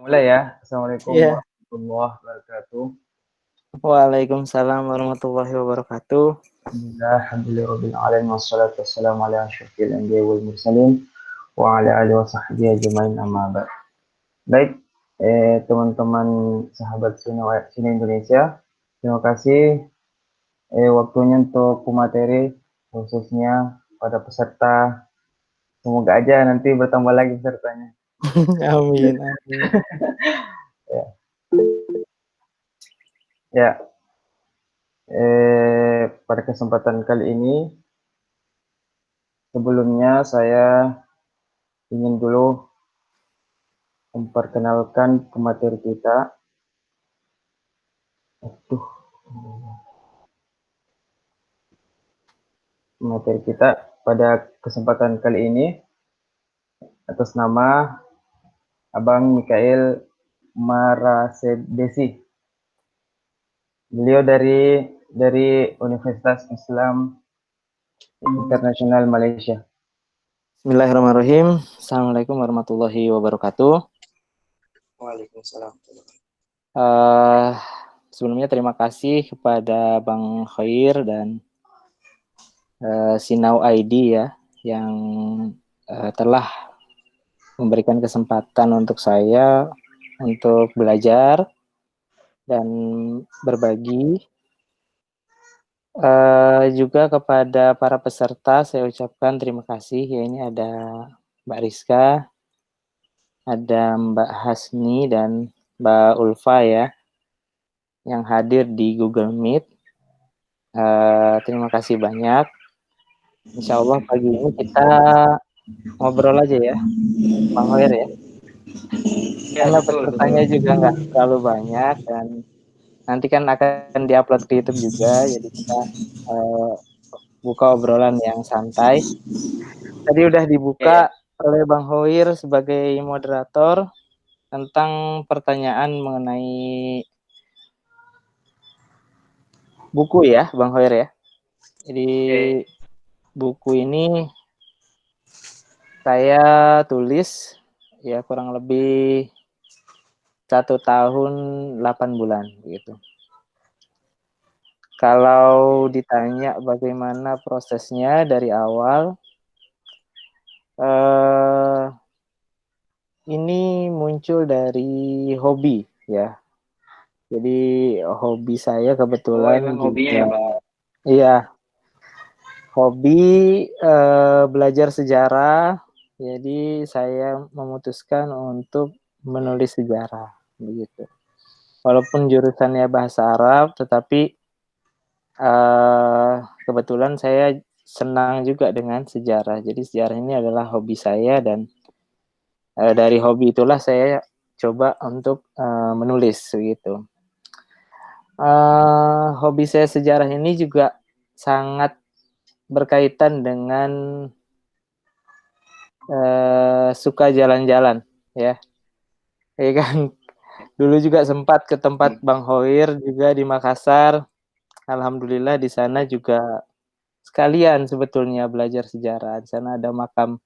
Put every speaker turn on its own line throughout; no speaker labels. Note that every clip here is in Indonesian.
Mulai ya. Assalamualaikum
Iya.
warahmatullahi wabarakatuh.
Waalaikumsalam warahmatullahi wabarakatuh.
Alhamdulillahirobbilalamin wassalatu wassalamu ala asyrofil anbiya'i wal mursalin wa ala alihi wa sahbihi ajmain amma ba'd. Baik, teman-teman sahabat Sini Indonesia, terima kasih waktunya untuk pemateri khususnya pada peserta. Semoga aja nanti bertambah lagi pesertanya.
Amin, amin.
Ya. Ya. Pada kesempatan kali ini, sebelumnya saya ingin dulu memperkenalkan pemateri kita. Pemateri kita pada kesempatan kali ini atas nama Abang Mikael Marasedesi. Beliau dari Universitas Islam Internasional Malaysia.
Bismillahirrahmanirrahim. Assalamualaikum warahmatullahi wabarakatuh.
Waalaikumsalam.
Sebelumnya terima kasih kepada Bang Khair dan Sinau ID ya yang telah memberikan kesempatan untuk saya untuk belajar dan berbagi. Juga kepada para peserta saya ucapkan terima kasih. Ya, ini ada Mbak Rizka, ada Mbak Hasni dan Mbak Ulfa ya yang hadir di Google Meet. Terima kasih banyak. Insya Allah pagi ini kita ngobrol aja ya, Bang Hoir ya. Karena pesertanya juga nggak terlalu banyak dan nanti kan akan diupload ke YouTube juga, jadi kita buka obrolan yang santai. Tadi udah dibuka oleh Bang Hoir sebagai moderator tentang pertanyaan mengenai buku ya, Bang Hoir ya. Jadi buku ini saya tulis ya kurang lebih 1 tahun 8 bulan gitu. Kalau ditanya bagaimana prosesnya dari awal, ini muncul dari hobi ya. Jadi hobi saya kebetulan juga, iya, hobi belajar sejarah. Jadi saya memutuskan untuk menulis sejarah begitu. Walaupun jurusannya bahasa Arab, tetapi kebetulan saya senang juga dengan sejarah. Jadi sejarah ini adalah hobi saya dan dari hobi itulah saya coba untuk menulis gitu. Hobi saya sejarah ini juga sangat berkaitan dengan suka jalan-jalan ya. Ya kan, dulu juga sempat ke tempat Bang Hoir juga di Makassar. Alhamdulillah di sana juga sekalian sebetulnya belajar sejarah. Di sana ada makam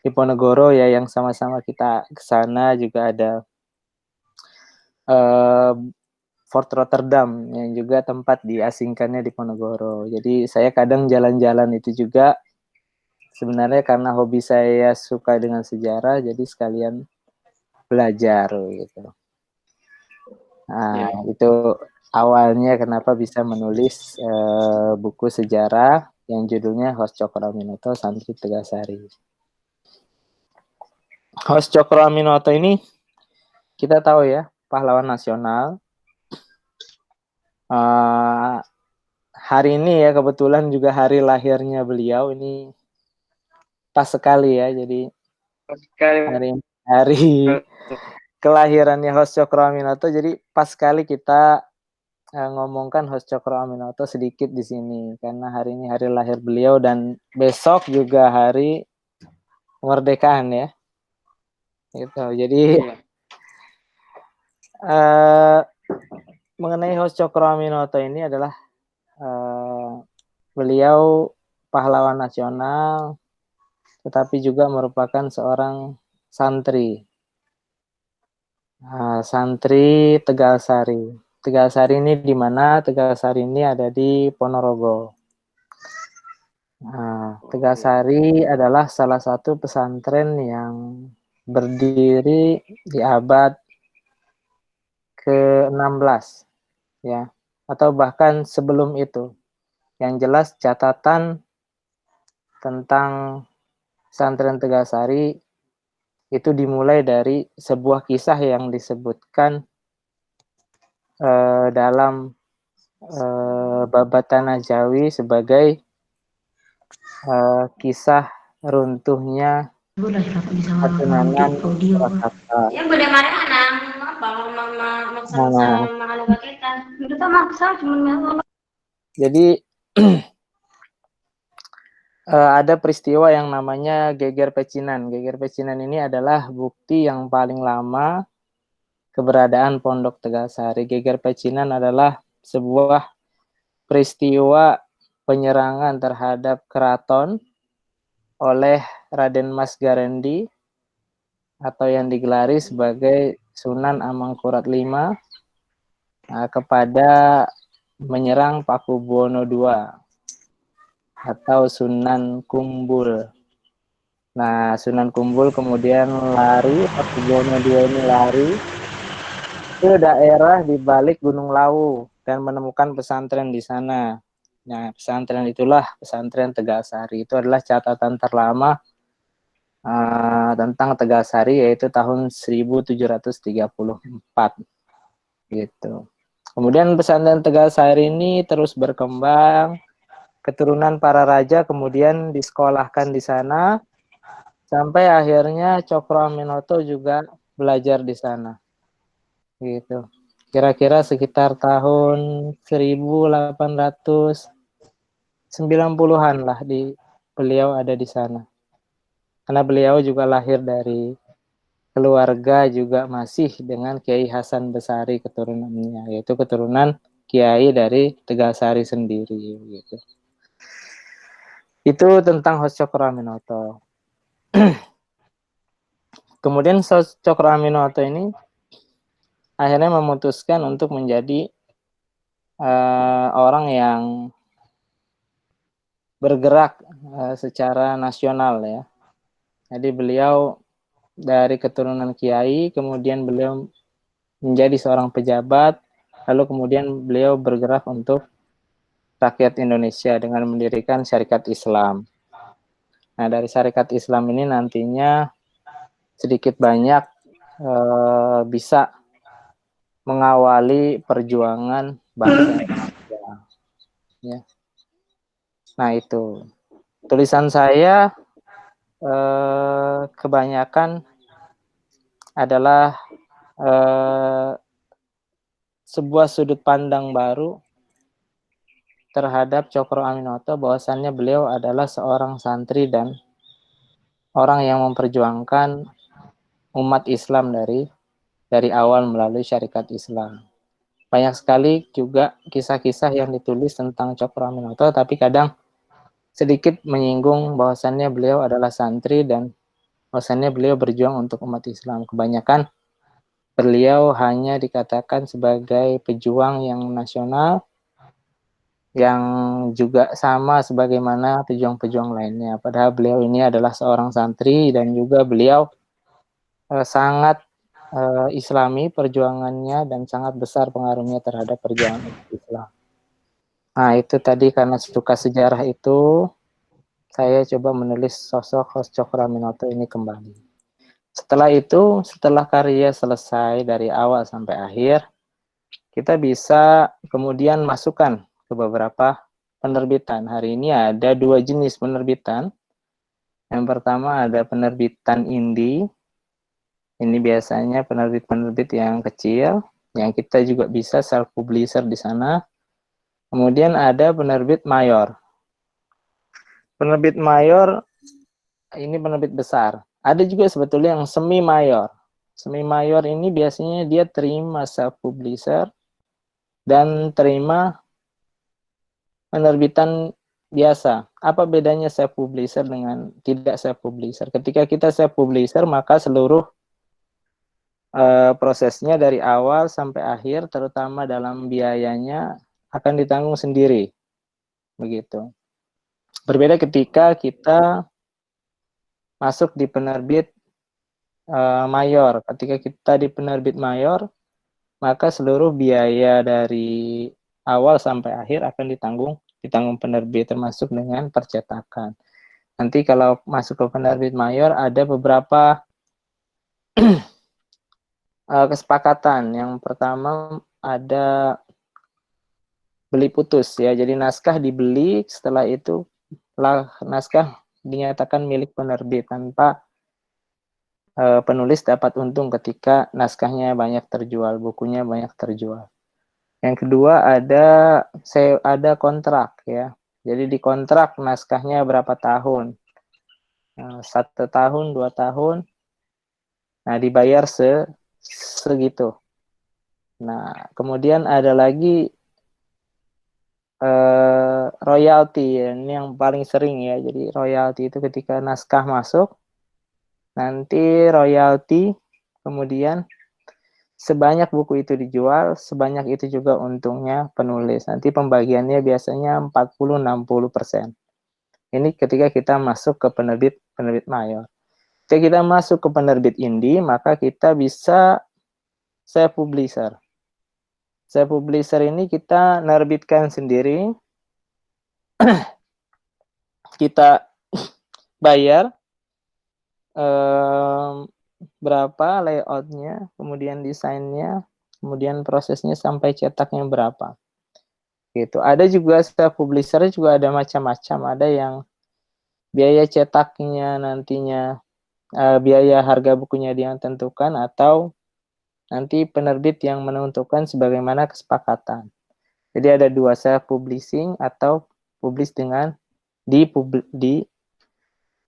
Diponegoro ya yang sama-sama kita ke sana, juga ada Fort Rotterdam yang juga tempat diasingkannya Diponegoro. Jadi saya kadang jalan-jalan itu juga sebenarnya karena hobi saya suka dengan sejarah, jadi sekalian belajar gitu. Nah, itu awalnya kenapa bisa menulis buku sejarah yang judulnya Hos Cokroaminoto Santri Tegasari. Hos Cokroaminoto ini kita tahu ya, pahlawan nasional. Hari ini ya kebetulan juga hari lahirnya beliau, ini pas sekali ya, jadi hari kelahirannya Hos Cokroaminoto, jadi pas sekali kita ngomongkan Hos Cokroaminoto sedikit di sini karena hari ini hari lahir beliau dan besok juga hari kemerdekaan ya. Gitu. Jadi mengenai Hos Cokroaminoto ini adalah beliau pahlawan nasional tetapi juga merupakan seorang santri. Santri Tegalsari. Tegalsari ini di mana? Tegalsari ini ada di Ponorogo. Tegalsari adalah salah satu pesantren yang berdiri di abad ke-16 ya, atau bahkan sebelum itu. Yang jelas catatan tentang pesantren Tegalsari itu dimulai dari sebuah kisah yang disebutkan dalam Babatan Najawi sebagai kisah runtuhnya Katunanan Surakarta.
Yang bagaimana anak apa sama kita. Kita maksa cuma
Jadi ada peristiwa yang namanya Geger Pecinan. Geger Pecinan ini adalah bukti yang paling lama keberadaan Pondok Tegalsari. Geger Pecinan adalah sebuah peristiwa penyerangan terhadap keraton oleh Raden Mas Garendi atau yang digelari sebagai Sunan Amangkurat V kepada menyerang Pakubuwono II atau Sunan Kumbul. Nah, Sunan Kumbul kemudian lari, Pakubuwono II ini lari ke daerah di balik Gunung Lawu dan menemukan pesantren di sana. Nah, pesantren itulah pesantren Tegalsari. Itu adalah catatan terlama tentang Tegalsari, yaitu tahun 1734 gitu. Kemudian pesantren Tegalsari ini terus berkembang, keturunan para raja kemudian disekolahkan di sana sampai akhirnya Cokro Aminoto juga belajar di sana gitu. Kira-kira sekitar tahun 1890-an lah beliau ada di sana. Karena beliau juga lahir dari keluarga juga masih dengan Kiai Hasan Besari keturunannya, yaitu keturunan Kiai dari Tegalsari sendiri gitu. Itu tentang Hos Cokro Aminoto. Kemudian Hos Cokro Aminoto ini akhirnya memutuskan untuk menjadi orang yang bergerak secara nasional ya. Jadi beliau dari keturunan kiai, kemudian beliau menjadi seorang pejabat, lalu kemudian beliau bergerak untuk rakyat Indonesia dengan mendirikan Syarikat Islam. Nah, dari Syarikat Islam ini nantinya sedikit banyak bisa mengawali perjuangan bangsa Indonesia. Ya. Nah, itu tulisan saya kebanyakan adalah sebuah sudut pandang baru terhadap Cokro Aminoto, bahwasannya beliau adalah seorang santri dan orang yang memperjuangkan umat Islam dari awal melalui Syarikat Islam. Banyak sekali juga kisah-kisah yang ditulis tentang Cokro Aminoto, tapi kadang sedikit menyinggung bahwasannya beliau adalah santri dan bahwasannya beliau berjuang untuk umat Islam. Kebanyakan beliau hanya dikatakan sebagai pejuang yang nasional, yang juga sama sebagaimana pejuang-pejuang lainnya. Padahal beliau ini adalah seorang santri dan juga beliau sangat Islami perjuangannya dan sangat besar pengaruhnya terhadap perjuangan Islam. Nah, itu tadi karena suka sejarah itu, saya coba menulis sosok Hos Cokro Aminoto ini kembali. Setelah itu, setelah karya selesai dari awal sampai akhir, kita bisa kemudian masukkan ke beberapa penerbitan. Hari ini ada 2 jenis penerbitan. Yang pertama ada penerbitan indie. Ini biasanya penerbit-penerbit yang kecil, yang kita juga bisa self-publisher di sana. Kemudian ada penerbit mayor. Penerbit mayor, ini penerbit besar. Ada juga sebetulnya yang semi mayor. Semi mayor ini biasanya dia terima self-publisher dan terima penerbitan biasa. Apa bedanya self-publisher dengan tidak self-publisher? Ketika kita self-publisher, maka seluruh prosesnya dari awal sampai akhir, terutama dalam biayanya akan ditanggung sendiri, begitu. Berbeda ketika kita masuk di penerbit mayor. Ketika kita di penerbit mayor, maka seluruh biaya dari awal sampai akhir akan ditanggung penerbit, termasuk dengan percetakan. Nanti kalau masuk ke penerbit mayor ada beberapa kesepakatan. Yang pertama ada beli putus ya. Jadi naskah dibeli, setelah itu naskah dinyatakan milik penerbit tanpa penulis dapat untung ketika naskahnya banyak terjual, bukunya banyak terjual. Yang kedua ada kontrak ya. Jadi di kontrak naskahnya berapa tahun, 1 tahun, 2 tahun, nah dibayar segitu. Nah kemudian ada lagi royalti, ini yang paling sering ya. Jadi royalti itu ketika naskah masuk, nanti royalti, kemudian sebanyak buku itu dijual, sebanyak itu juga untungnya penulis. Nanti pembagiannya biasanya 40-60%. Ini ketika kita masuk ke penerbit mayor. Ketika kita masuk ke penerbit indie, maka kita bisa self-publisher. Self-publisher ini kita nerbitkan sendiri, kita bayar berapa layoutnya, kemudian desainnya, kemudian prosesnya sampai cetaknya berapa. Gitu. Ada juga self publisher juga ada macam-macam. Ada yang biaya cetaknya nantinya biaya harga bukunya dia yang tentukan, atau nanti penerbit yang menentukan sebagaimana kesepakatan. Jadi ada dua, self publishing atau publish dengan di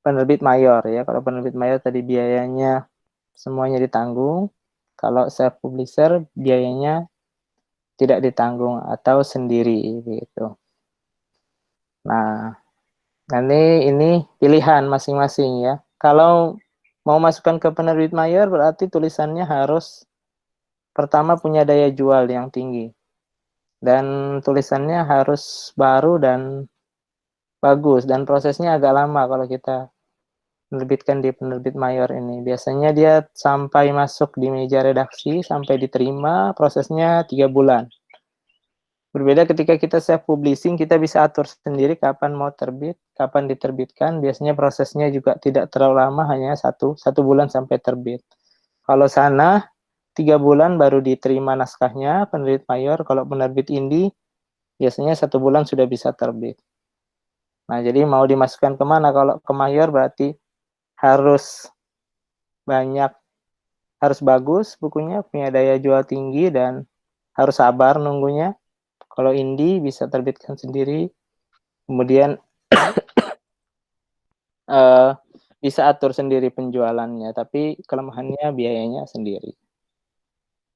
penerbit mayor ya. Kalau penerbit mayor tadi biayanya semuanya ditanggung. Kalau self publisher biayanya tidak ditanggung atau sendiri gitu. Nah, ini pilihan masing-masing ya. Kalau mau masukkan ke penerbit mayor berarti tulisannya harus pertama punya daya jual yang tinggi. Dan tulisannya harus baru dan bagus, dan prosesnya agak lama kalau kita menerbitkan di penerbit mayor ini. Biasanya dia sampai masuk di meja redaksi, sampai diterima, prosesnya 3 bulan. Berbeda ketika kita self-publishing, kita bisa atur sendiri kapan mau terbit, kapan diterbitkan. Biasanya prosesnya juga tidak terlalu lama, hanya satu bulan sampai terbit. Kalau sana, 3 bulan baru diterima naskahnya, penerbit mayor. Kalau penerbit indie, biasanya 1 bulan sudah bisa terbit. Nah, jadi mau dimasukkan kemana? Kalau ke mayor berarti harus banyak, harus bagus bukunya, punya daya jual tinggi, dan harus sabar nunggunya. Kalau indie bisa terbitkan sendiri, kemudian bisa atur sendiri penjualannya, tapi kelemahannya biayanya sendiri.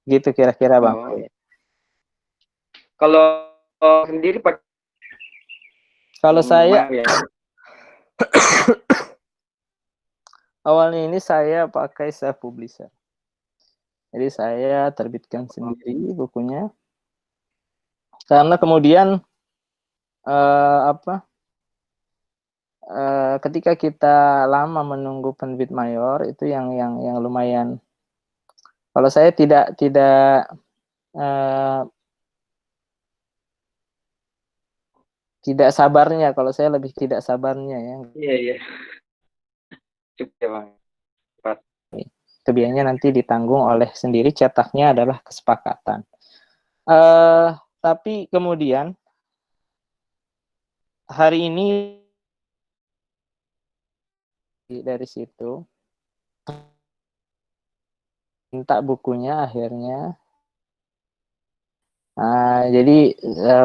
Gitu kira-kira Bang.
Kalau sendiri pakai
Kalau saya
ya.
awalnya ini saya pakai self publisher. Jadi saya terbitkan sendiri bukunya. Karena kemudian ketika kita lama menunggu penerbit mayor itu yang lumayan. Kalau saya tidak sabarnya, kalau saya lebih tidak sabarnya ya.
Iya. Cukup ya Bang.
Biayanya nanti ditanggung oleh sendiri, cetaknya adalah kesepakatan. Tapi kemudian hari ini dari situ minta bukunya akhirnya. Jadi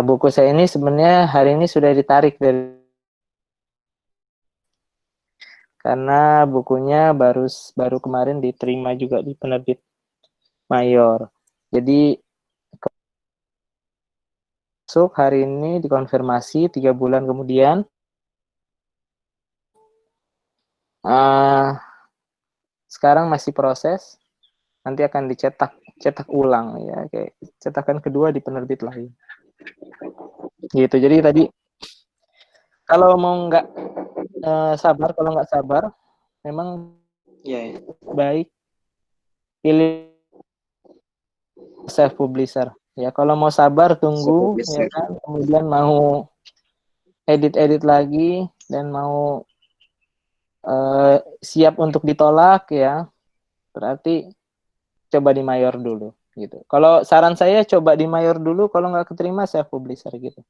buku saya ini sebenarnya hari ini sudah ditarik karena bukunya baru kemarin diterima juga di penerbit mayor. Jadi masuk hari ini dikonfirmasi 3 bulan kemudian. Sekarang masih proses. nanti akan cetak ulang ya, kayak cetakan kedua di penerbit lain. Gitu. Jadi tadi kalau mau nggak sabar, kalau nggak sabar, memang baik pilih self publisher. Ya, kalau mau sabar tunggu ya kan, kemudian mau edit lagi dan mau siap untuk ditolak ya, berarti coba di mayor dulu gitu. Kalau saran saya coba di mayor dulu, kalau nggak keterima self publisher gitu.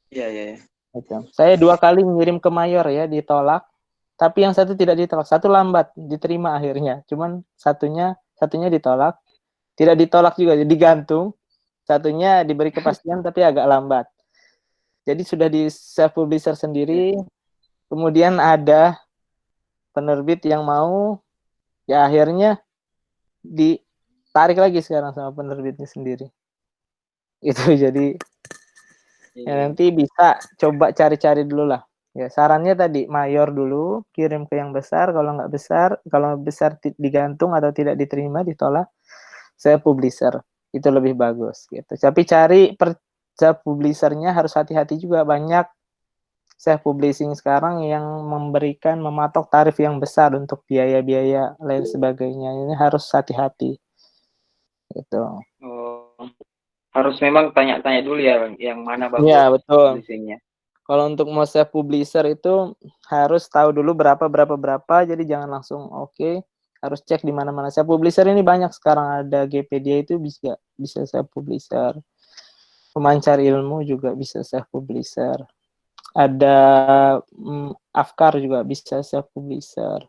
Iya.
Gitu. Saya 2 kali ngirim ke mayor ya, ditolak. Tapi yang satu tidak ditolak, satu lambat diterima akhirnya. Cuman satunya ditolak, tidak ditolak juga, digantung. Satunya diberi kepastian tapi agak lambat. Jadi sudah di self publisher sendiri, kemudian ada penerbit yang mau, ya akhirnya ditarik lagi sekarang sama penerbitnya sendiri. Itu jadi ya, nanti bisa coba cari-cari dulu lah. Ya, sarannya tadi mayor dulu, kirim ke yang besar. Kalau besar digantung atau tidak diterima, ditolak, saya publisher. Itu lebih bagus gitu. Tapi cari self publishernya harus hati-hati juga, banyak self publishing sekarang yang mematok tarif yang besar untuk biaya-biaya lain sebagainya. Ini harus hati-hati. Gitu.
Oh, harus memang tanya-tanya dulu ya Bang, yang mana bagus
Ya, betul.
publishingnya.
Kalau untuk mau self publisher itu harus tahu dulu berapa, jadi jangan langsung oke. Harus cek di mana-mana. Self publisher ini banyak sekarang, ada Gpedia itu bisa self publisher. Pemancar ilmu juga bisa self publisher. Ada Afkar juga bisa self publisher.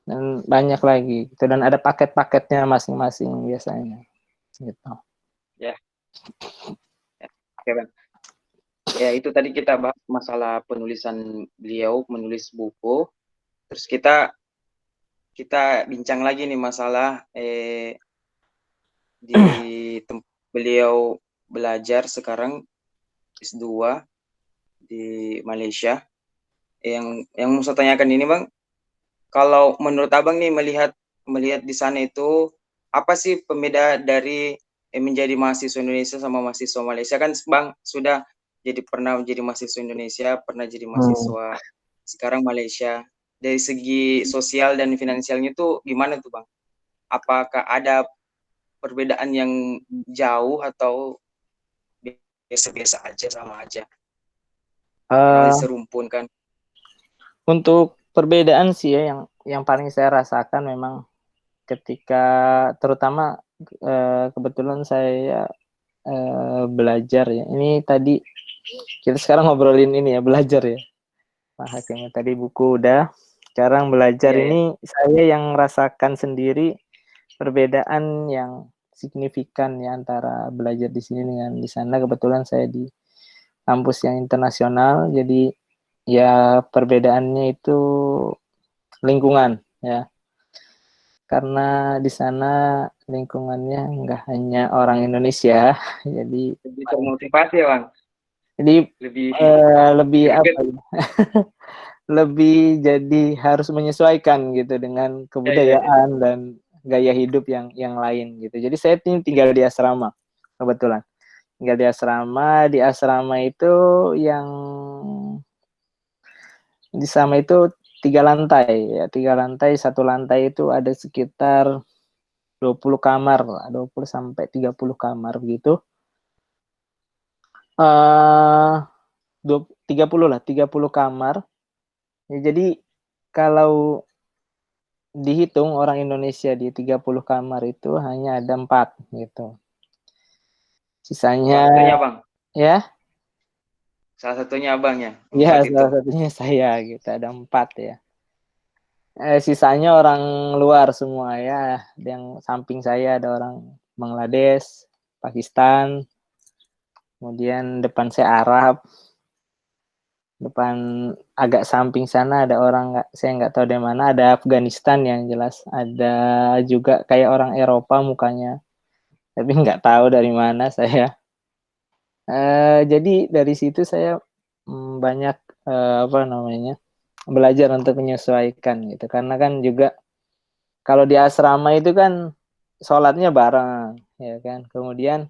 Dan banyak lagi gitu, dan ada paket-paketnya masing-masing biasanya. Gitu.
Ya. Oke, Bang. Ya, itu tadi kita bahas masalah penulisan beliau, menulis buku. Terus kita bincang lagi nih masalah di beliau belajar sekarang S2 di Malaysia. Yang mau saya tanyakan ini Bang, kalau menurut Abang nih melihat di sana itu apa sih pembeda dari menjadi mahasiswa Indonesia sama mahasiswa Malaysia? Kan Bang sudah pernah menjadi mahasiswa Indonesia, pernah jadi mahasiswa sekarang Malaysia. Dari segi sosial dan finansialnya tuh gimana tuh Bang? Apakah ada perbedaan yang jauh atau biasa-biasa aja, sama aja? Serumpun kan?
Untuk perbedaan sih ya, yang paling saya rasakan memang ketika terutama kebetulan saya belajar ya. Ini tadi kita sekarang ngobrolin ini ya, belajar ya. Nah, hakimnya tadi buku udah. Sekarang belajar ini saya yang rasakan sendiri perbedaan yang signifikan ya antara belajar di sini dengan di sana. Kebetulan saya di kampus yang internasional, jadi ya perbedaannya itu lingkungan ya. Karena di sana lingkungannya nggak hanya orang Indonesia, jadi
lebih termotivasi ya Bang.
Jadi lebih apa ya? Lebih jadi harus menyesuaikan gitu dengan kebudayaan dan gaya hidup yang lain gitu. Jadi saya tinggal di asrama kebetulan. Tinggal di asrama itu yang di asrama itu 3 lantai ya, 3 lantai, 1 lantai itu ada sekitar 20 kamar, 20 sampai 30 kamar begitu. 30 kamar. Ya, jadi kalau dihitung orang Indonesia di 30 kamar itu hanya ada 4 gitu. Sisanya
salah satunya Bang.
Ya.
Salah satunya Abangnya.
Ya, salah satunya saya gitu, ada 4 ya. Sisanya orang luar semua ya. Yang samping saya ada orang Bangladesh, Pakistan. Kemudian depan saya Arab. Depan agak samping sana ada orang saya nggak tahu dari mana, ada Afghanistan yang jelas, ada juga kayak orang Eropa mukanya, tapi nggak tahu dari mana saya. Jadi dari situ saya banyak belajar untuk menyesuaikan gitu, karena kan juga kalau di asrama itu kan sholatnya bareng, ya kan. Kemudian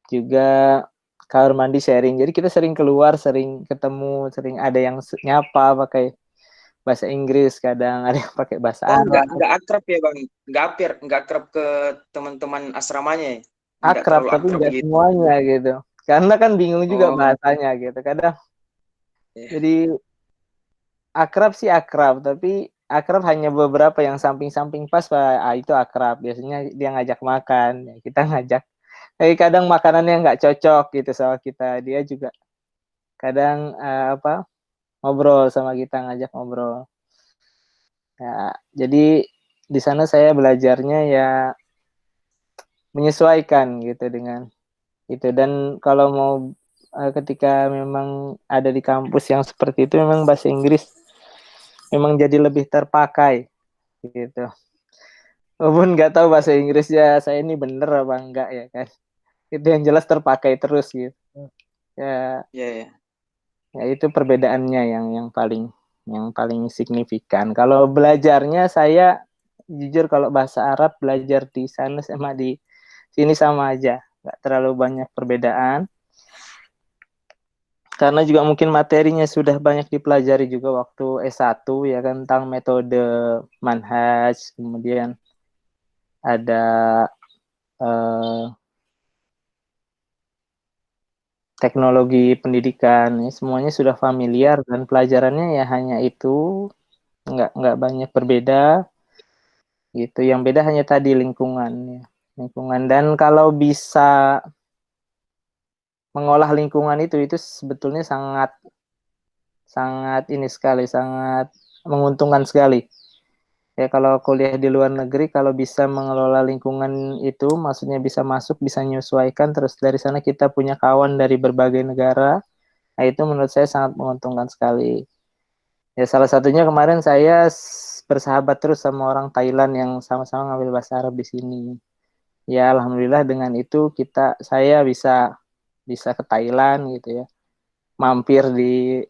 juga kamar mandi sharing. Jadi kita sering keluar, sering ketemu, sering ada yang nyapa pakai bahasa Inggris, kadang ada yang pakai bahasa
Oh,
Arab.
nggak akrab ya Bang? Nggak akrab ke teman-teman asramanya ya? Nggak
Akrab
terlalu
tapi
akrab
nggak
begitu?
semuanya gitu. Karena kan bingung juga
Oh,
bahasanya gitu. Kadang
iya.
jadi akrab sih akrab, tapi akrab hanya beberapa yang samping-samping pas, Pak. Itu akrab. Biasanya dia ngajak makan, ya kita ngajak. Tapi kadang makanannya nggak cocok gitu sama kita. Dia juga kadang ngobrol sama kita, ngajak ngobrol. Ya, jadi di sana saya belajarnya ya menyesuaikan gitu dengan itu. Dan kalau mau ketika memang ada di kampus yang seperti itu, memang bahasa Inggris memang jadi lebih terpakai gitu. Walaupun nggak tahu bahasa Inggrisnya saya ini bener apa enggak ya kan. Itu yang jelas terpakai terus gitu. Ya,
Iya, iya.
ya itu perbedaannya yang paling signifikan. Kalau belajarnya saya jujur kalau bahasa Arab belajar di sana sama di sini sama aja, nggak terlalu banyak perbedaan. Karena juga mungkin materinya sudah banyak dipelajari juga waktu S1 ya kan, tentang metode manhaj, kemudian ada eh, teknologi pendidikan, ya, semuanya sudah familiar dan pelajarannya ya hanya itu, nggak banyak berbeda gitu. Yang beda hanya tadi lingkungan, ya. Lingkungan, dan kalau bisa mengolah lingkungan itu sebetulnya sangat sangat ini sekali, sangat menguntungkan sekali. Ya kalau kuliah di luar negeri, kalau bisa mengelola lingkungan itu, maksudnya bisa masuk, bisa menyesuaikan, terus dari sana kita punya kawan dari berbagai negara, nah itu menurut saya sangat menguntungkan sekali. Ya salah satunya kemarin saya bersahabat terus sama orang Thailand yang sama-sama ngambil bahasa Arab di sini. Ya alhamdulillah dengan itu saya bisa bisa ke Thailand gitu ya. Mampir di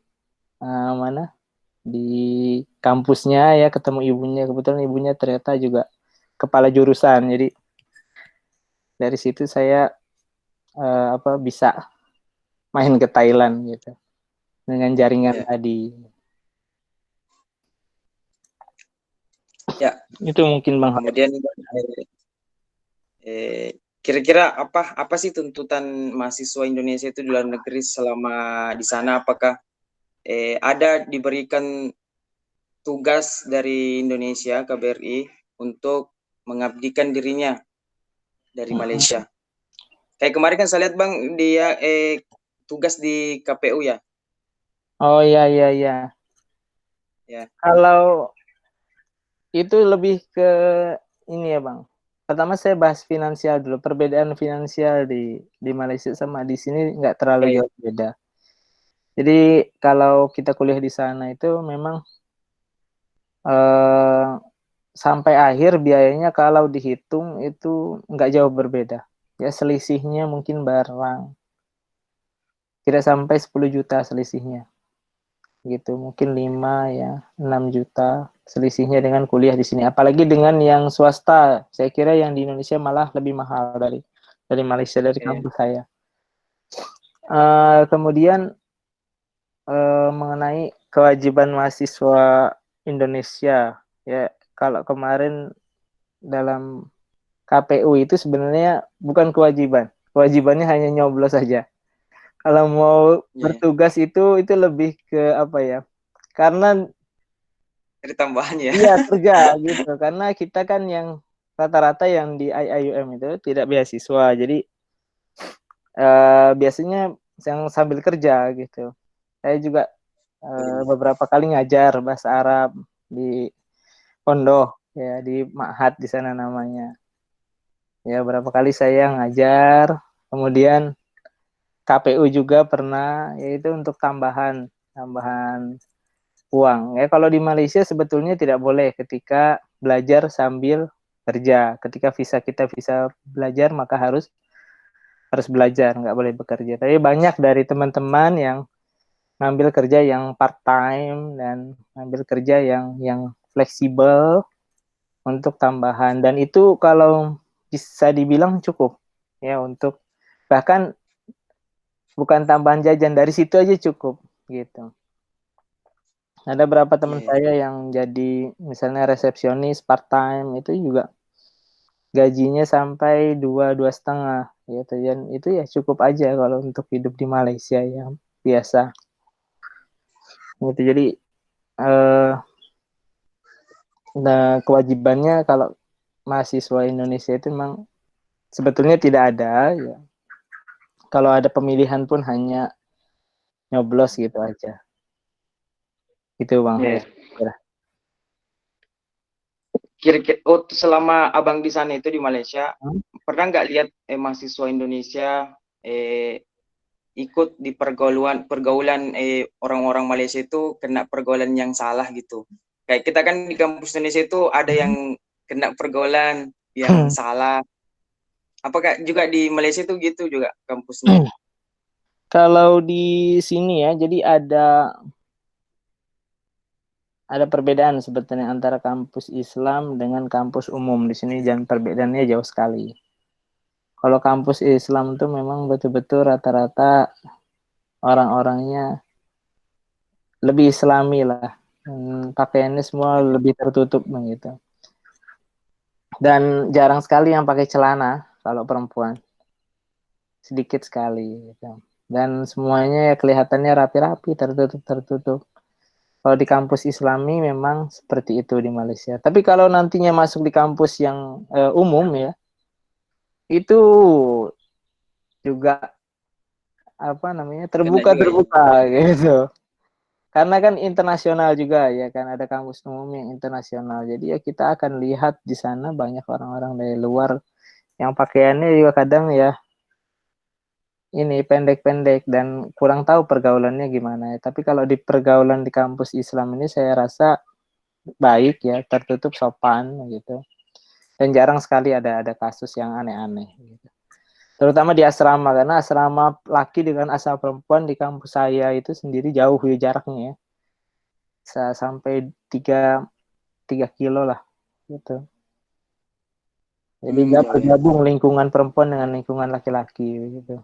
mana? Di kampusnya ya, ketemu ibunya. Kebetulan ibunya ternyata juga kepala jurusan. Jadi dari situ saya bisa main ke Thailand gitu dengan jaringan
Iya.
tadi.
Ya,
Itu mungkin Bang.
kemudian kira-kira apa sih tuntutan mahasiswa Indonesia itu di luar negeri selama di sana? Apakah ada diberikan tugas dari Indonesia KBRI untuk mengabdikan dirinya dari Malaysia? Kayak kemarin kan saya lihat Bang, dia tugas di KPU ya.
Oh iya iya iya.
Ya.
Kalau itu lebih ke ini ya Bang. Pertama saya bahas finansial dulu. Perbedaan finansial di Malaysia sama di sini nggak terlalu
Ya, ya.
jauh beda. Jadi kalau kita kuliah di sana itu memang eh, sampai akhir biayanya kalau dihitung itu nggak jauh berbeda. Ya selisihnya mungkin barang tidak sampai 10 juta selisihnya. Gitu, mungkin 5 ya, 6 juta selisihnya dengan kuliah di sini. Apalagi dengan yang swasta. Saya kira yang di Indonesia malah lebih mahal dari Malaysia, dari
Ya.
kampus saya. Kemudian mengenai kewajiban mahasiswa Indonesia, ya kalau kemarin dalam KPU itu sebenarnya bukan kewajiban. Kewajibannya hanya nyoblos saja. Kalau mau
Ya.
bertugas itu lebih ke apa ya? Karena
Ada tambahan ya.
iya kerja gitu. Karena kita kan yang rata-rata yang di IIUM itu tidak beasiswa. Jadi biasanya yang sambil kerja gitu. Saya juga beberapa kali ngajar bahasa Arab di pondok ya, di Ma'had di sana namanya. Ya berapa kali saya ngajar, kemudian KPU juga pernah, yaitu untuk tambahan tambahan uang. Ya kalau di Malaysia sebetulnya tidak boleh ketika belajar sambil kerja. Ketika kita visa belajar maka harus harus belajar, nggak boleh bekerja. Tapi banyak dari teman-teman yang ngambil kerja yang part time dan ngambil kerja yang fleksibel untuk tambahan, dan itu kalau bisa dibilang cukup ya, untuk bahkan bukan tambahan jajan, dari situ aja cukup gitu. Ada berapa teman saya yang jadi misalnya resepsionis part time, itu juga gajinya sampai 2,5 gitu, dan itu ya cukup aja kalau untuk hidup di Malaysia yang biasa gitu. Jadi nah, kewajibannya kalau mahasiswa Indonesia itu memang sebetulnya tidak ada ya. Kalau ada pemilihan pun hanya nyoblos gitu aja. Itu Bang.
Iya.
Kira.
Kira-kira selama abang di sana itu di Malaysia, pernah nggak lihat mahasiswa Indonesia ikut di pergaulan orang-orang Malaysia itu kena pergaulan yang salah gitu. Kayak kita kan di kampus Indonesia itu ada yang kena pergaulan yang salah. Apakah juga di Malaysia itu gitu juga kampusnya?
Kalau di sini ya, jadi ada perbedaan sebetulnya antara kampus Islam dengan kampus umum di sini, dan perbedaannya jauh sekali. Kalau kampus Islam itu memang betul-betul rata-rata orang-orangnya lebih Islami lah. Pakaiannya semua lebih tertutup begitu. Dan jarang sekali yang pakai celana kalau perempuan. Sedikit sekali gitu. Dan semuanya ya kelihatannya rapi-rapi, tertutup. Kalau di kampus Islami memang seperti itu di Malaysia. Tapi kalau nantinya masuk di kampus yang umum ya, itu juga apa namanya,
Kena juga ya.
terbuka gitu. Karena kan internasional juga ya kan, ada kampus umum yang internasional. Jadi ya kita akan lihat di sana banyak orang-orang dari luar yang pakaiannya juga kadang ya ini pendek-pendek dan kurang tahu pergaulannya gimana ya. Tapi kalau di pergaulan di kampus Islam ini saya rasa baik ya, tertutup, sopan gitu. Dan jarang sekali ada kasus yang aneh-aneh gitu. Terutama di asrama, karena asrama laki dengan asrama perempuan di kampus saya itu sendiri jauh ya jaraknya ya. Sampai 3 kilo lah gitu. Jadi dia bergabung lingkungan perempuan dengan lingkungan laki-laki gitu.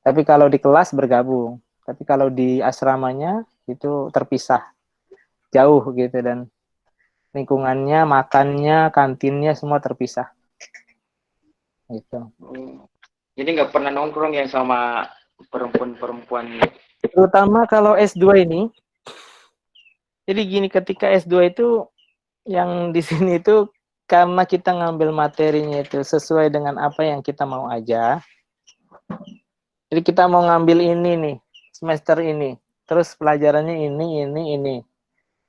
Tapi kalau di kelas bergabung. Tapi kalau di asramanya itu terpisah. Jauh gitu, dan lingkungannya, makannya, kantinnya semua terpisah. Gitu.
Jadi nggak pernah nongkrong yang sama perempuan-perempuan.
Terutama kalau S2 ini. Jadi gini, ketika S2 itu yang di sini itu karena kita ngambil materinya itu sesuai dengan apa yang kita mau aja. Jadi kita mau ngambil ini nih, semester ini. Terus pelajarannya ini.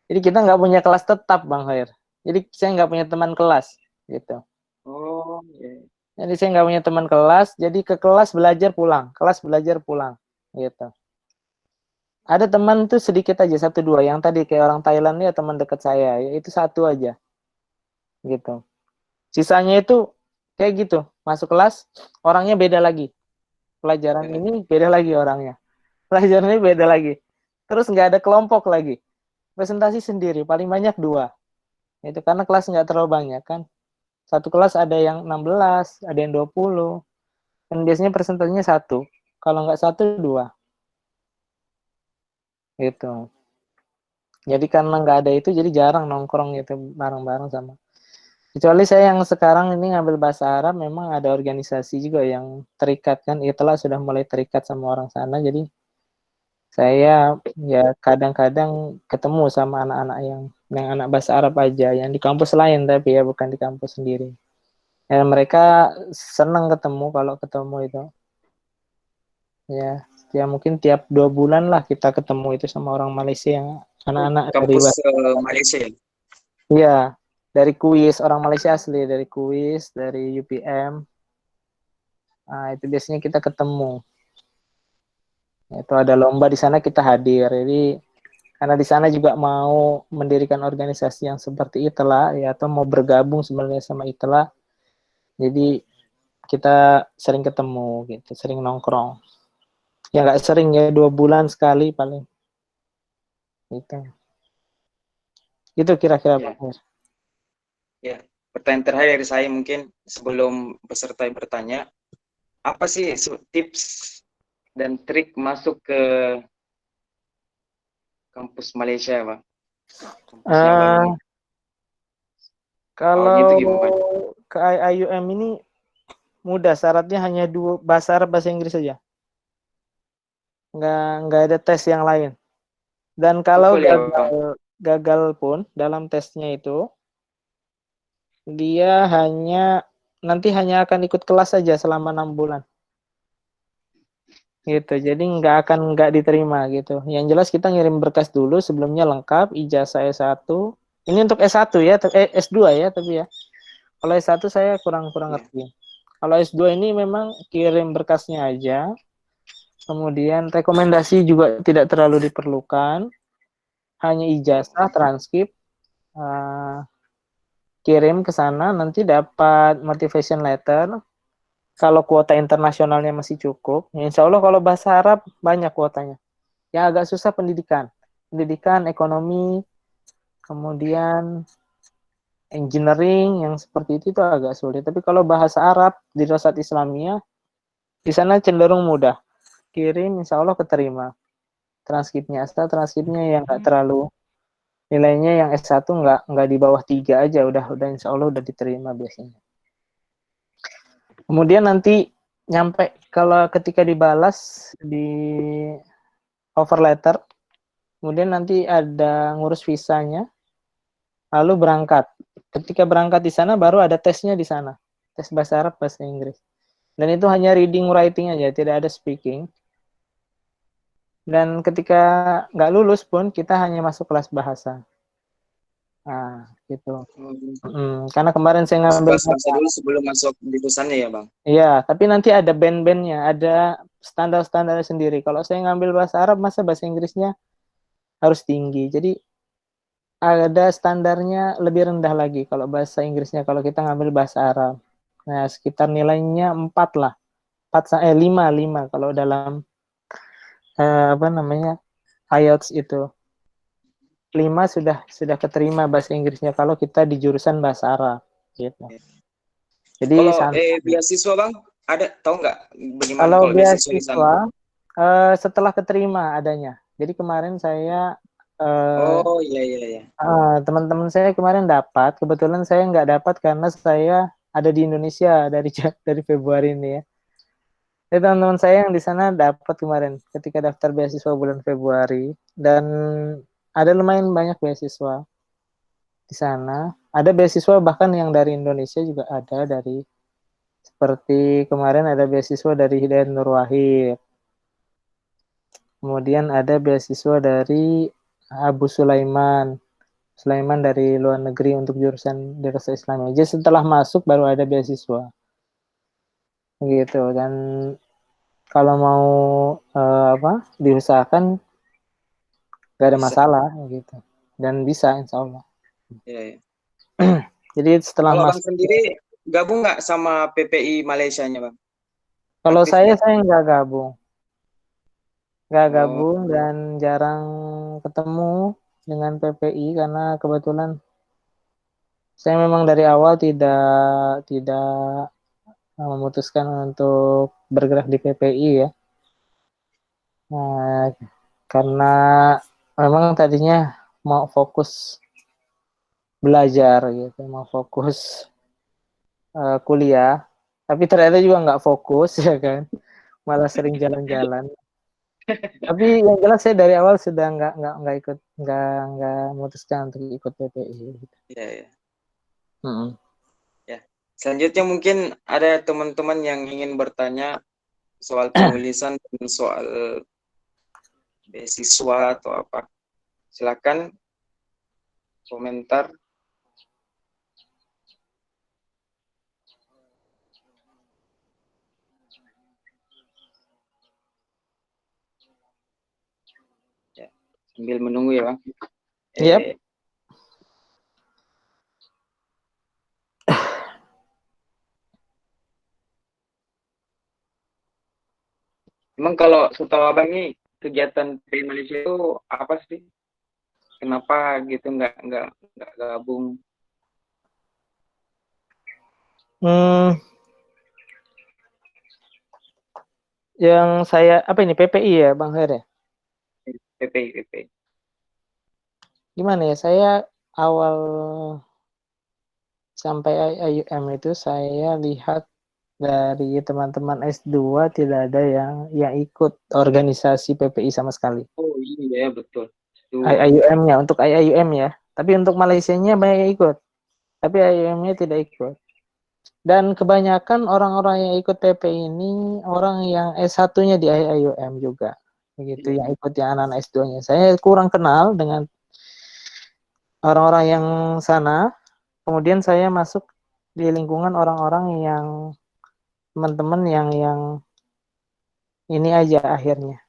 Jadi kita nggak punya kelas tetap, Bang Khair. Jadi saya nggak punya teman kelas, gitu.
Oh, yeah.
Jadi saya nggak punya teman kelas, jadi ke kelas belajar pulang, gitu. Ada teman tuh sedikit aja, 1-2. Yang tadi kayak orang Thailand ya teman dekat saya, ya itu 1 aja, gitu. Sisanya itu kayak gitu, masuk kelas, orangnya beda lagi. Pelajaran ini beda lagi orangnya. Pelajaran ini beda lagi. Terus nggak ada kelompok lagi. Presentasi sendiri, paling banyak 2. Itu karena kelas nggak terlalu banyak kan. Satu kelas ada yang 16, ada yang 20. Dan biasanya presentasinya 1. Kalau nggak 1, 2. Gitu. Jadi karena nggak ada itu, jadi jarang nongkrong gitu bareng-bareng sama. Kecuali saya yang sekarang ini ngambil bahasa Arab, memang ada organisasi juga yang terikat kan. Itulah sudah mulai terikat sama orang sana. Jadi saya ya kadang-kadang ketemu sama anak-anak yang anak bahasa Arab aja, yang di kampus lain tapi ya bukan di kampus sendiri. Ya mereka senang ketemu, kalau ketemu itu. Ya mungkin tiap 2 bulan lah kita ketemu itu sama orang Malaysia, yang anak-anak dari
Kampus Malaysia.
Iya, dari kuis, orang Malaysia asli dari kuis, dari UPM. Nah, itu biasanya kita ketemu. Itu ada lomba di sana kita hadir. Jadi karena di sana juga mau mendirikan organisasi yang seperti itulah ya, atau mau bergabung sebenarnya sama itulah. Jadi kita sering ketemu gitu, sering nongkrong. Ya nggak sering ya, 2 bulan sekali paling. Gitu. Itu kira-kira Pak Mir.
Ya, pertanyaan terakhir dari saya mungkin sebelum peserta bertanya, apa sih tips dan trik masuk ke kampus Malaysia, Bang? Kampusnya Abang
Eh,
ini. Kalau
Kalau
gitu gimana?
ke IUM ini mudah, syaratnya hanya dua, bahasa Arab, bahasa Inggris saja. Nggak ada tes yang lain. Dan kalau
TOEFL ya, Bang?
gagal pun dalam tesnya itu, dia nanti hanya akan ikut kelas saja selama 6 bulan. Gitu, jadi nggak diterima gitu. Yang jelas kita ngirim berkas dulu sebelumnya lengkap, ijazah S1. Ini untuk S1 ya, S2 ya, tapi ya. Kalau S1 saya kurang
Ya.
ngerti. Kalau S2 ini memang kirim berkasnya aja. Kemudian rekomendasi juga tidak terlalu diperlukan. Hanya ijazah, transkrip, kirim ke sana, nanti dapat motivation letter. Kalau kuota internasionalnya masih cukup, ya insya Allah kalau bahasa Arab banyak kuotanya. Yang agak susah pendidikan, ekonomi, kemudian engineering yang seperti itu agak sulit. Tapi kalau bahasa Arab di Dirasat Islamiyah di sana cenderung mudah. Kirim, insya Allah keterima. Transkripnya asal transkripnya yang nggak terlalu nilainya yang S1 nggak di bawah 3 aja udah insya Allah udah diterima biasanya. Kemudian nanti nyampe kalau ketika dibalas di offer letter, kemudian nanti ada ngurus visanya, lalu berangkat. Ketika berangkat di sana baru ada tesnya di sana, tes bahasa Arab, bahasa Inggris. Dan itu hanya reading writing aja, tidak ada speaking. Dan ketika nggak lulus pun kita hanya masuk kelas bahasa. Nah, gitu. Karena kemarin saya
Masuk
ngambil
kelas bahasa dulu sebelum masuk jurusannya ya, Bang?
iya, tapi nanti ada band-bandnya, ada standar-standar sendiri. Kalau saya ngambil bahasa Arab, masa bahasa Inggrisnya harus tinggi. Jadi ada standarnya lebih rendah lagi kalau bahasa Inggrisnya kalau kita ngambil bahasa Arab. Nah, sekitar nilainya 4 lah. 5 kalau dalam apa namanya? IELTS itu. 5 sudah keterima bahasa Inggrisnya kalau kita di jurusan bahasa Arab gitu. Jadi
Kalau beasiswa, Bang, ada tahu nggak bagaimana
kalau
kalau beasiswa di sana?
beasiswa setelah keterima adanya. Jadi kemarin saya
Oh, iya iya iya.
teman-teman saya kemarin dapat. Kebetulan saya nggak dapat karena saya ada di Indonesia dari Februari ini ya. Jadi teman-teman saya yang di sana dapat kemarin ketika daftar beasiswa bulan Februari dan ada lumayan banyak beasiswa di sana. Ada beasiswa bahkan yang dari Indonesia juga ada dari seperti kemarin ada beasiswa dari Hidayat Nur Wahid. Kemudian ada beasiswa dari Abu Sulaiman. Sulaiman dari luar negeri untuk jurusan Dirasa Islam. Jadi setelah masuk baru ada beasiswa. Gitu. Dan kalau mau diusahakan gak ada
Bisa.
masalah gitu. Dan bisa insya Allah.
Iya, iya.
Jadi setelah
Kalau Bang
masuk,
sendiri gabung nggak sama PPI Malaysia-nya, Bang?
kalau
Aktif
saya
nggak?
nggak gabung. Nggak
Oh,
gabung dan jarang ketemu dengan PPI karena kebetulan saya memang dari awal tidak tidak memutuskan untuk bergerak di PPI ya. Nah, karena memang tadinya mau fokus belajar gitu, mau fokus kuliah, tapi ternyata juga nggak fokus ya kan, malah sering jalan-jalan. Tapi yang jelas saya dari awal sudah nggak ikut, nggak memutuskan untuk ikut PPI. Gitu.
iya iya.
Mm-mm.
Ya. Selanjutnya mungkin ada teman-teman yang ingin bertanya soal penulisan dan soal beasiswa atau apa. Silakan komentar. Ya. Sambil menunggu ya, Bang.
Yep.
Emang kalau setahu Abang nih kegiatan PPI Malaysia itu apa sih? Kenapa gitu nggak gabung?
Hmm, yang saya apa ini PPI ya Bang Her ya?
PPI.
Gimana ya? Saya awal sampai IUM itu saya lihat dari teman-teman S2 tidak ada yang ikut organisasi PPI sama sekali.
Oh iya betul.
IUM-nya untuk IUM ya. Tapi untuk Malaysianya banyak yang ikut. Tapi IUM-nya tidak ikut. Dan kebanyakan orang-orang yang ikut PPI ini orang yang S1-nya di IUM juga. Begitu yang ikut yang anak-anak S2-nya. Saya kurang kenal dengan orang-orang yang sana. Kemudian saya masuk di lingkungan orang-orang yang teman-teman yang ini aja akhirnya.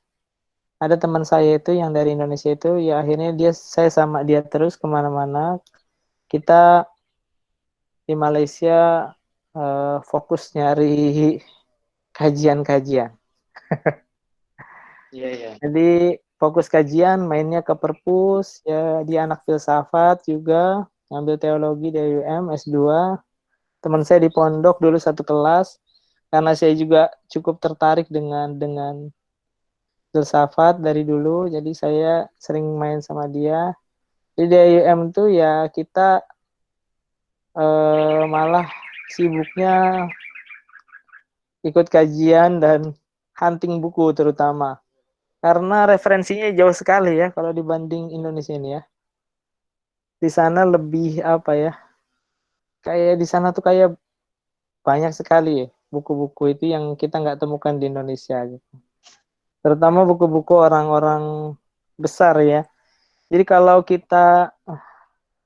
Ada teman saya itu yang dari Indonesia itu ya akhirnya saya sama dia terus kemana-mana. Kita di Malaysia fokus nyari kajian-kajian.
Iya.
Jadi fokus kajian, mainnya ke perpus, ya dia anak filsafat juga, ngambil teologi di UM S2. Teman saya di pondok dulu satu kelas, karena saya juga cukup tertarik dengan filsafat dari dulu, jadi saya sering main sama dia. Jadi di UM tuh ya kita malah sibuknya ikut kajian dan hunting buku terutama. Karena referensinya jauh sekali ya kalau dibanding Indonesia ini ya. Di sana lebih apa ya? Kayak di sana tuh kayak banyak sekali ya buku-buku itu yang kita nggak temukan di Indonesia gitu. Terutama buku-buku orang-orang besar ya. Jadi kalau kita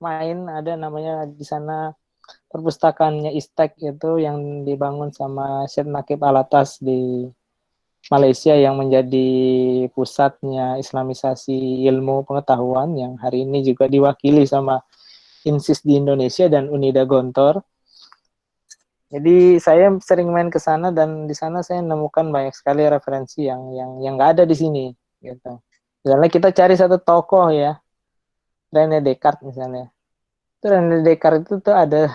main ada namanya di sana perpustakaannya Istek itu yang dibangun sama Syed Nakib Alatas di Malaysia yang menjadi pusatnya Islamisasi ilmu pengetahuan yang hari ini juga diwakili sama INSIS di Indonesia dan Unida Gontor. Jadi saya sering main ke sana dan di sana saya menemukan banyak sekali referensi yang nggak ada di sini gitu. Misalnya kita cari satu tokoh ya, René Descartes misalnya. Itu René Descartes itu tuh ada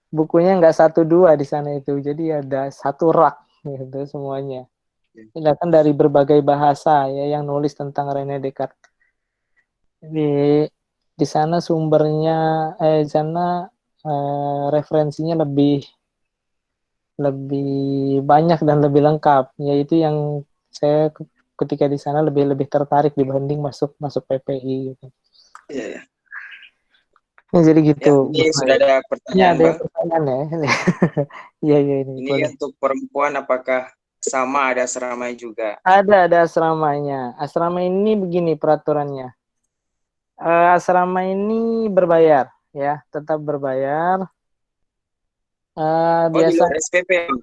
bukunya nggak satu dua di sana itu. Jadi ada satu rak gitu semuanya. Sedangkan dari berbagai bahasa ya yang nulis tentang René Descartes. Di sana sumbernya di sana referensinya lebih lebih banyak dan lebih lengkap. Yaitu yang saya ketika di sana lebih lebih tertarik dibanding masuk masuk PPI gitu.
Iya.
Ya, jadi gitu.
Ya, ini sudah ada
Ini
pertanyaan,
ada
Bang.
pertanyaan ya. Iya iya ini
Ini
boleh.
untuk perempuan apakah sama ada asrama juga?
Ada asramanya. Asrama ini begini peraturannya. Asrama ini berbayar ya, tetap berbayar.
Oh, di
Biasa
luar SPP, Bang?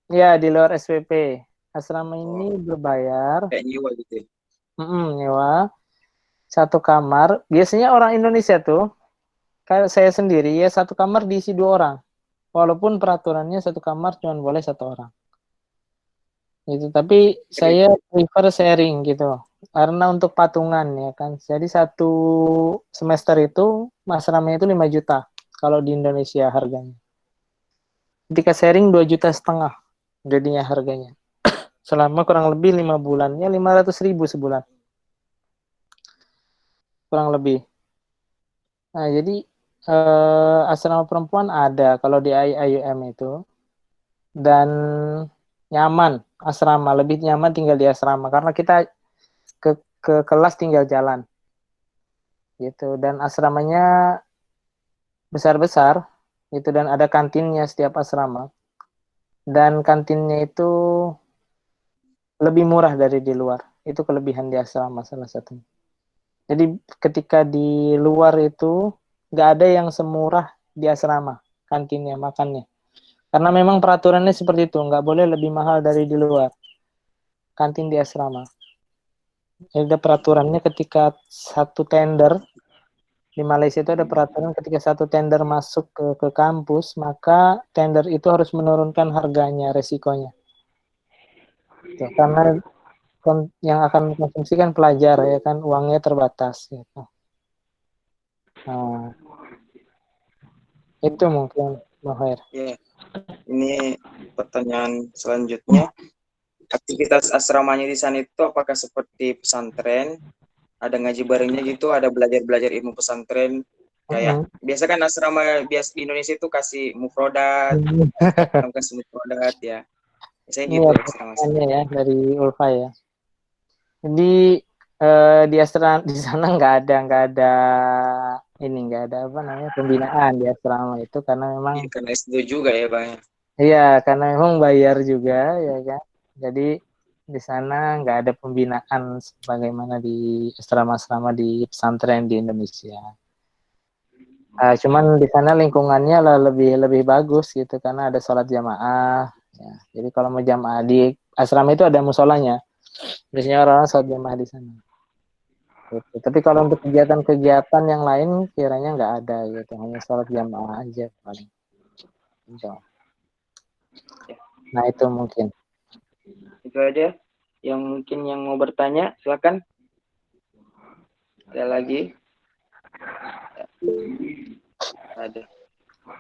ya di luar SPP. Asrama ini
Oh,
berbayar,
kayak nyewa gitu ya?
nyewa satu kamar. Biasanya orang Indonesia tuh, kayak saya sendiri ya satu kamar diisi 2 orang. Walaupun peraturannya satu kamar cuma boleh 1 orang. Gitu. Tapi saya prefer sharing gitu. Karena untuk patungan ya kan. Jadi satu semester itu asrama itu 5 juta kalau di Indonesia harganya. Ketika sharing 2,5 juta jadinya harganya. Selama kurang lebih 5 bulan. Ya 500.000 sebulan. Kurang lebih. Nah jadi asrama perempuan ada kalau di IUM itu. Dan nyaman asrama. Lebih nyaman tinggal di asrama. Karena kita ke kelas tinggal jalan. Gitu. Dan asramanya besar-besar. Gitu. Dan ada kantinnya setiap asrama. Dan kantinnya itu lebih murah dari di luar. Itu kelebihan di asrama salah satunya. Jadi ketika di luar itu nggak ada yang semurah di asrama kantinnya makannya. Karena memang peraturannya seperti itu, nggak boleh lebih mahal dari di luar kantin di asrama. Jadi ada peraturannya ketika satu tender di Malaysia itu ada peraturan ketika satu tender masuk ke kampus maka tender itu harus menurunkan harganya, resikonya. Gitu. Karena yang akan mengkonsumsi kan pelajar ya kan uangnya terbatas gitu. Nah, itu mungkin. Bang Khair.
Ya, ini pertanyaan selanjutnya. Aktivitas asramanya di sana itu apakah seperti pesantren? Ada ngaji barengnya gitu, ada belajar-belajar ilmu pesantren. Kayak biasa kan asrama biasa di Indonesia itu kasih mufrodat, kasih mufrodat ya. Biasanya
Ini
gitu
ya
asrama.
pertanyaannya ya dari Ulfa ya. Jadi di asrama di sana nggak ada apa namanya pembinaan di asrama itu karena memang
Iya, karena S2 juga ya, Bang.
iya karena memang bayar juga ya kan. Jadi di sana nggak ada pembinaan sebagaimana di asrama-asrama di pesantren di Indonesia. Cuman di sana lingkungannya lah lebih bagus gitu karena ada sholat jamaah. Ya. Jadi kalau mau jamaah di asrama itu ada musolanya. Biasanya orang-orang sholat jamaah di sana. Gitu. Tapi kalau untuk kegiatan-kegiatan yang lain kiranya nggak ada gitu, hanya sholat jamaah aja paling. Gitu. Nah itu mungkin.
Itu aja yang mungkin yang mau bertanya, silakan. Ada lagi? Ada.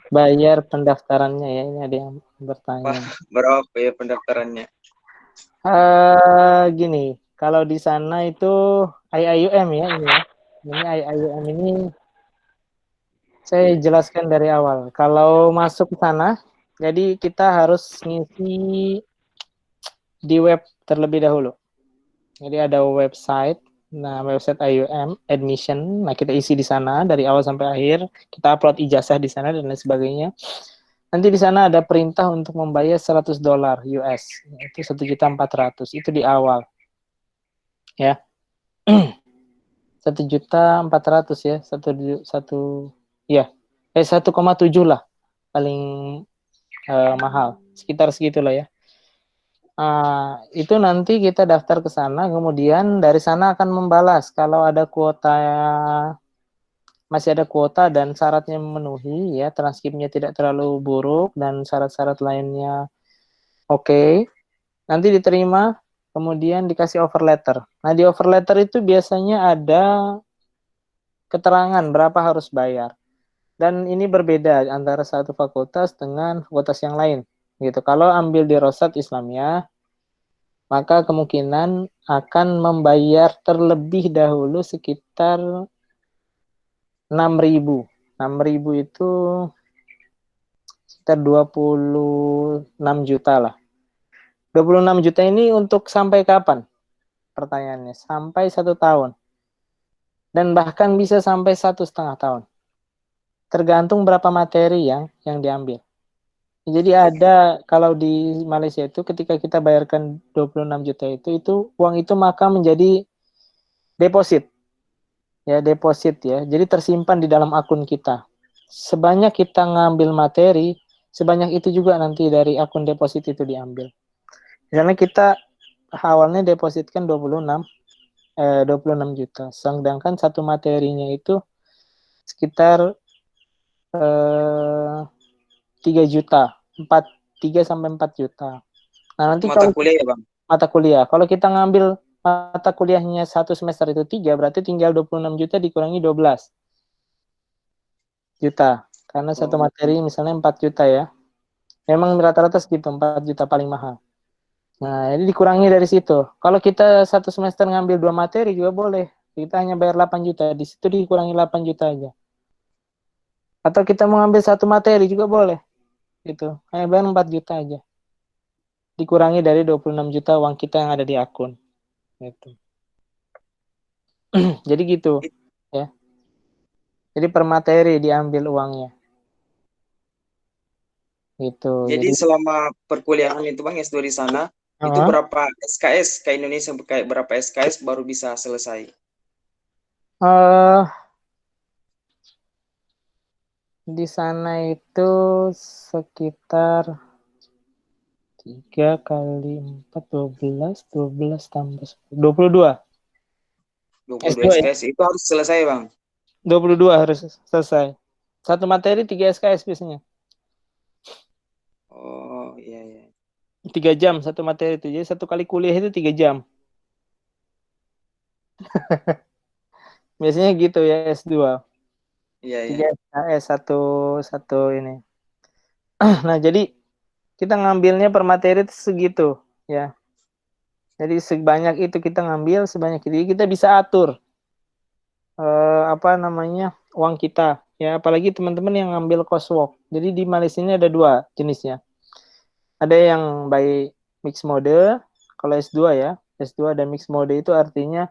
Bayar pendaftarannya ya, ini ada yang bertanya.
Berapa ya pendaftarannya?
Gini, kalau di sana itu IIUM ya ini ya. Ini IIUM ini saya jelaskan dari awal. Kalau masuk ke sana, jadi kita harus ngisi di web terlebih dahulu. Jadi ada website, nah website IUM admission, nah kita isi di sana dari awal sampai akhir, kita upload ijazah di sana dan lain sebagainya. Nanti di sana ada perintah untuk membayar $100 US, itu 1.400.000 itu di awal, ya. 1.400.000 ya, 1,7 lah paling mahal, sekitar segitulah ya. Itu nanti kita daftar ke sana, kemudian dari sana akan membalas kalau ada kuota, masih ada kuota dan syaratnya memenuhi ya, transkripnya tidak terlalu buruk dan syarat-syarat lainnya oke. Nanti diterima, kemudian dikasih offer letter. Nah di offer letter itu biasanya ada keterangan berapa harus bayar. Dan ini berbeda antara satu fakultas dengan fakultas yang lain. Gitu. Kalau ambil di Rosat Islamiyah, maka kemungkinan akan membayar terlebih dahulu sekitar 6.000. 6.000 itu sekitar 26 juta lah. 26 juta ini untuk sampai kapan? Pertanyaannya. Sampai 1 tahun. Dan bahkan bisa sampai 1,5 tahun. Tergantung berapa materi yang diambil. Jadi ada, kalau di Malaysia itu ketika kita bayarkan 26 juta itu uang itu maka menjadi deposit. Ya, deposit ya. Jadi tersimpan di dalam akun kita. Sebanyak kita ngambil materi, sebanyak itu juga nanti dari akun deposit itu diambil. Misalnya kita awalnya depositkan 26 juta. Sedangkan satu materinya itu sekitar 3 juta. 3 sampai 4 juta. Nah, nanti
Mata
kalau
kuliah ya, Bang?
mata kuliah, kalau kita ngambil mata kuliahnya satu semester itu 3, berarti tinggal 26 juta dikurangi 12 juta. Karena satu materi misalnya 4 juta ya. Memang rata-rata segitu, 4 juta paling mahal. Nah, jadi dikurangi dari situ. Kalau kita satu semester ngambil 2 materi juga boleh. Kita hanya bayar 8 juta. Di situ dikurangi 8 juta aja. Atau kita mau ambil satu materi juga boleh. Gitu. Hanya bayar 4 juta aja. Dikurangi dari 26 juta uang kita yang ada di akun. Gitu. Jadi gitu. Ya. Jadi per materi diambil uangnya. Gitu.
Jadi selama perkuliahan itu, Bang, S2 di sana, itu berapa SKS ke Indonesia, kayak berapa SKS baru bisa selesai?
Di sana itu sekitar 3 kali 4, 12 tambah 10, 22.
22 SKS itu harus selesai, Bang?
22 harus selesai. Satu materi 3 SKS biasanya.
Oh, iya, iya.
3 jam satu materi itu. Jadi satu kali kuliah itu 3 jam. Biasanya gitu ya S2.
Iya,
3
iya.
SKS satu ini. Nah, jadi kita ngambilnya per materi itu segitu, ya. Jadi sebanyak itu kita ngambil, sebanyak itu. Jadi kita bisa atur uang kita. Ya, apalagi teman-teman yang ngambil coursework. Jadi di Malaysia ini ada 2 jenisnya. Ada yang by mixed mode, kalau S2 ya. S2 dan mixed mode itu artinya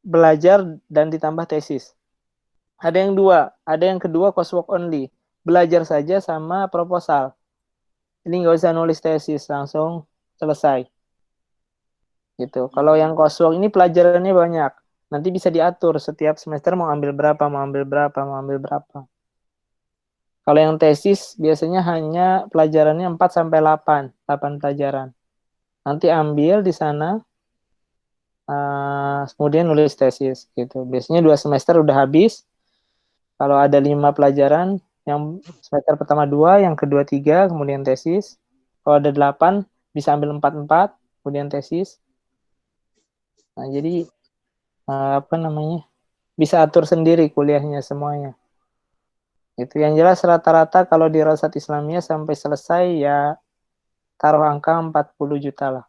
belajar dan ditambah tesis. Ada yang 2, ada yang kedua coursework only. Belajar saja sama proposal. Ini nggak usah nulis tesis, langsung selesai. Gitu. Kalau yang coursework ini pelajarannya banyak. Nanti bisa diatur setiap semester mau ambil berapa, mau ambil berapa, mau ambil berapa. Kalau yang tesis biasanya hanya pelajarannya 4 sampai 8 pelajaran. Nanti ambil di sana, kemudian nulis tesis gitu. Biasanya 2 semester udah habis. Kalau ada 5 pelajaran, yang semester pertama 2, yang kedua 3, kemudian tesis. Kalau ada 8, bisa ambil 4, kemudian tesis. Nah, jadi bisa atur sendiri kuliahnya semuanya. Itu yang jelas rata-rata kalau di Rasat Islamiyah sampai selesai ya taruh angka 40 juta lah.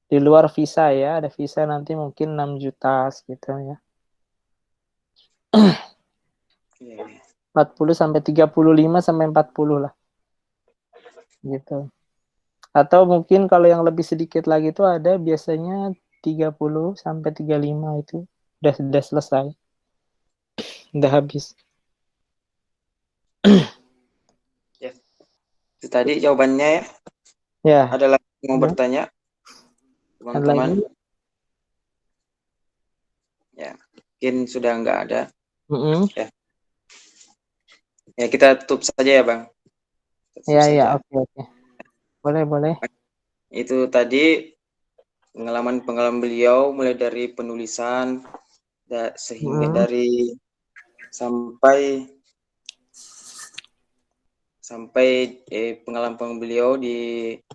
Di luar visa ya, ada visa nanti mungkin 6 juta gitu ya. 40 sampai 35 sampai 40 lah. Gitu. Atau mungkin kalau yang lebih sedikit lagi itu ada biasanya 30 sampai 35 itu udah selesai. Udah habis.
Ya. Itu tadi jawabannya ya.
Ya.
Ada lagi yang mau bertanya? Teman-teman. Ya, mungkin sudah nggak ada. Ya. Ya, kita tutup saja ya, Bang.
Ya, oke. Boleh.
Itu tadi pengalaman beliau mulai dari penulisan sehingga dari sampai pengalaman beliau di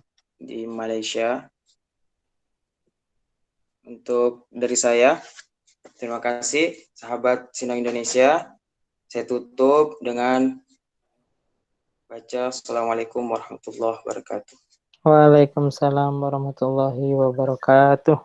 Malaysia. Untuk dari saya, terima kasih sahabat Sinau Indonesia. Saya tutup dengan baca Assalamualaikum warahmatullahi wabarakatuh.
Waalaikumsalam warahmatullahi wabarakatuh.